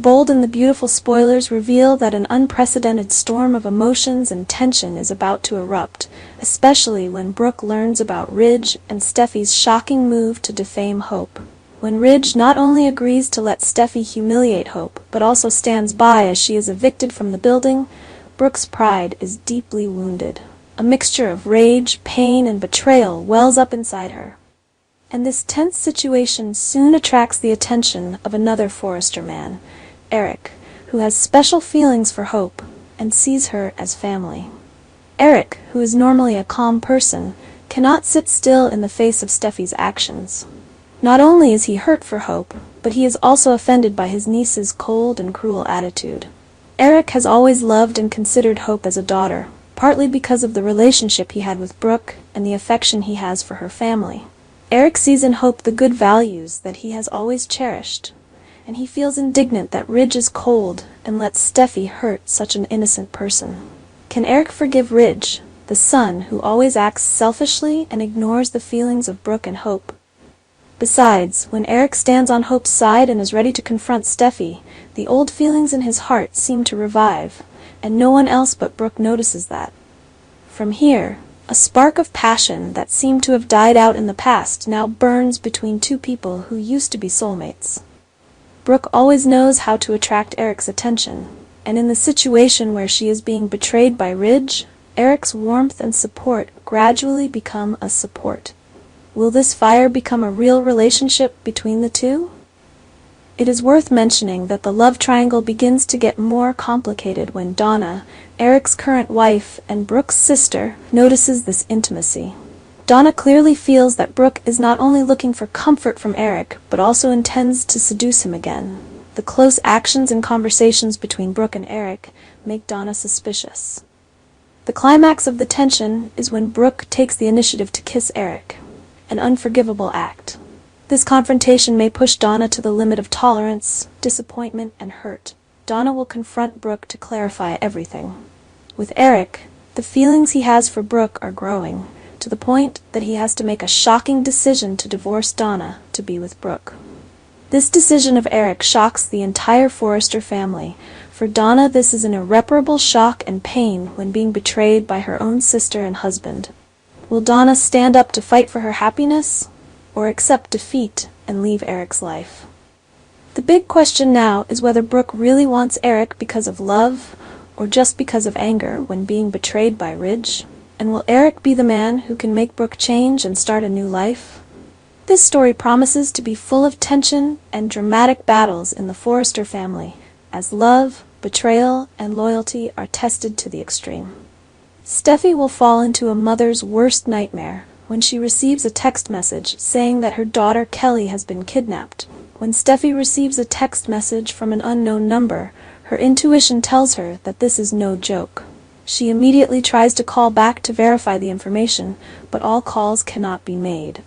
bold and the beautiful spoilers reveal that an unprecedented storm of emotions and tension is about to erupt, especially when Brooke learns about Ridge and Steffi's shocking move to defame Hope. When Ridge not only agrees to let Steffi humiliate Hope, but also stands by as she is evicted from the building, Brooke's pride is deeply wounded. A mixture of rage, pain, and betrayal wells up inside her. And this tense situation soon attracts the attention of another Forrester man, Eric, who has special feelings for Hope and sees her as family. Eric, who is normally a calm person, cannot sit still in the face of Steffi's actions. Not only is he hurt for Hope, but he is also offended by his niece's cold and cruel attitude. Eric has always loved and considered Hope as a daughter, partly because of the relationship he had with Brooke and the affection he has for her family. Eric sees in Hope the good values that he has always cherished, and he feels indignant that Ridge is cold and lets Steffi hurt such an innocent person. Can Eric forgive Ridge, the son who always acts selfishly and ignores the feelings of Brooke and Hope? Besides, when Eric stands on Hope's side and is ready to confront Steffi, the old feelings in his heart seem to revive, and no one else but Brooke notices that. From here, a spark of passion that seemed to have died out in the past now burns between two people who used to be soulmates. Brooke always knows how to attract Eric's attention, and in the situation where she is being betrayed by Ridge, Eric's warmth and support gradually become a support. Will this fire become a real relationship between the two? It is worth mentioning that the love triangle begins to get more complicated when Donna, Eric's current wife and Brooke's sister, notices this intimacy. Donna clearly feels that Brooke is not only looking for comfort from Eric, but also intends to seduce him again. The close actions and conversations between Brooke and Eric make Donna suspicious. The climax of the tension is when Brooke takes the initiative to kiss Eric, an unforgivable act. This confrontation may push Donna to the limit of tolerance, disappointment, and hurt. Donna will confront Brooke to clarify everything. With Eric, the feelings he has for Brooke are growing, to the point that he has to make a shocking decision to divorce Donna to be with Brooke. This decision of Eric shocks the entire Forrester family. For Donna, this is an irreparable shock and pain when being betrayed by her own sister and husband. Will Donna stand up to fight for her happiness, or accept defeat and leave Eric's life? The big question now is whether Brooke really wants Eric because of love, or just because of anger when being betrayed by Ridge. And will Eric be the man who can make Brooke change and start a new life? This story promises to be full of tension and dramatic battles in the Forrester family, as love, betrayal, and loyalty are tested to the extreme. Steffi will fall into a mother's worst nightmare when she receives a text message saying that her daughter Kelly has been kidnapped. When Steffi receives a text message from an unknown number, her intuition tells her that this is no joke. She immediately tries to call back to verify the information, but all calls cannot be made.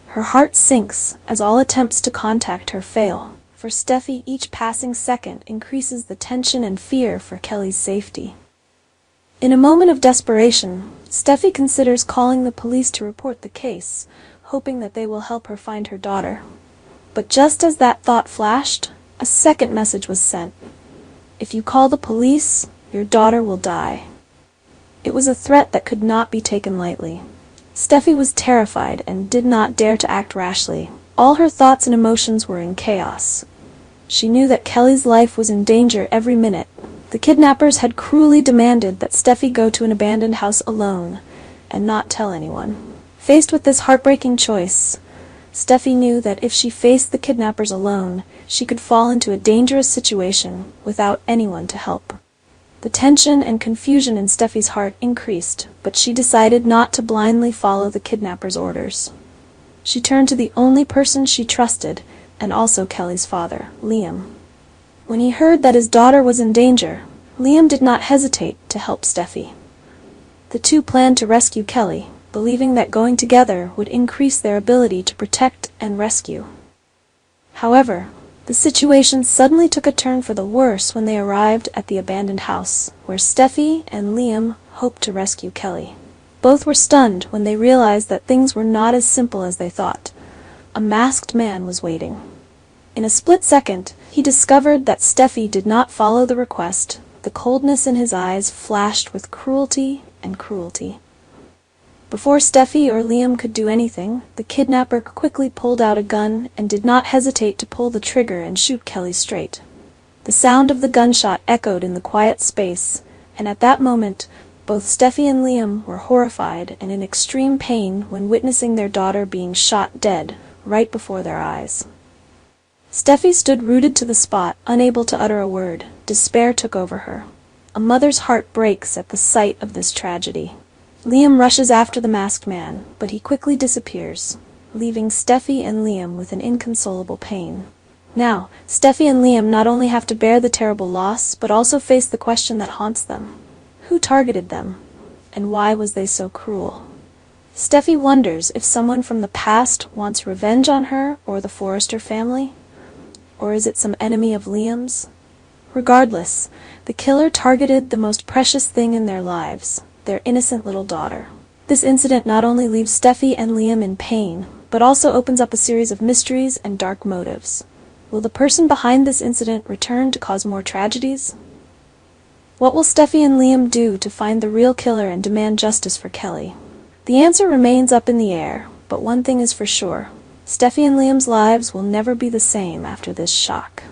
Her heart sinks as all attempts to contact her fail. For Steffi, each passing second increases the tension and fear for Kelly's safety. In a moment of desperation, Steffi considers calling the police to report the case, hoping that they will help her find her daughter. But just as that thought flashed, a second message was sent. If you call the police, your daughter will die. It was a threat that could not be taken lightly. Steffi was terrified and did not dare to act rashly. All her thoughts and emotions were in chaos. She knew that Kelly's life was in danger every minute. The kidnappers had cruelly demanded that Steffi go to an abandoned house alone and not tell anyone. Faced with this heartbreaking choice, Steffi knew that if she faced the kidnappers alone, she could fall into a dangerous situation without anyone to help. The tension and confusion in Steffi's heart increased, but she decided not to blindly follow the kidnappers' orders. She turned to the only person she trusted, and also Kelly's father, Liam. When he heard that his daughter was in danger, Liam did not hesitate to help Steffi. The two planned to rescue Kelly, believing that going together would increase their ability to protect and rescue. However, the situation suddenly took a turn for the worse when they arrived at the abandoned house, where Steffi and Liam hoped to rescue Kelly. Both were stunned when they realized that things were not as simple as they thought. A masked man was waiting. In a split second, He discovered that Steffi did not follow the request. The coldness in his eyes flashed with cruelty and cruelty. Before Steffi or Liam could do anything, the kidnapper quickly pulled out a gun and did not hesitate to pull the trigger and shoot Kelly straight. The sound of the gunshot echoed in the quiet space, and at that moment, both Steffi and Liam were horrified and in extreme pain when witnessing their daughter being shot dead right before their eyes. Steffi stood rooted to the spot, unable to utter a word. Despair took over her. A mother's heart breaks at the sight of this tragedy. Liam rushes after the masked man, but he quickly disappears, leaving Steffi and Liam with an inconsolable pain. Now, Steffi and Liam not only have to bear the terrible loss, but also face the question that haunts them. Who targeted them? And why was they so cruel? Steffi wonders if someone from the past wants revenge on her or the Forrester family? Or is it some enemy of Liam's? Regardless, the killer targeted the most precious thing in their lives, their innocent little daughter. This incident not only leaves Steffi and Liam in pain, but also opens up a series of mysteries and dark motives. Will the person behind this incident return to cause more tragedies? What will Steffi and Liam do to find the real killer and demand justice for Kelly? The answer remains up in the air, but one thing is for sure. Steffi and Liam's lives will never be the same after this shock.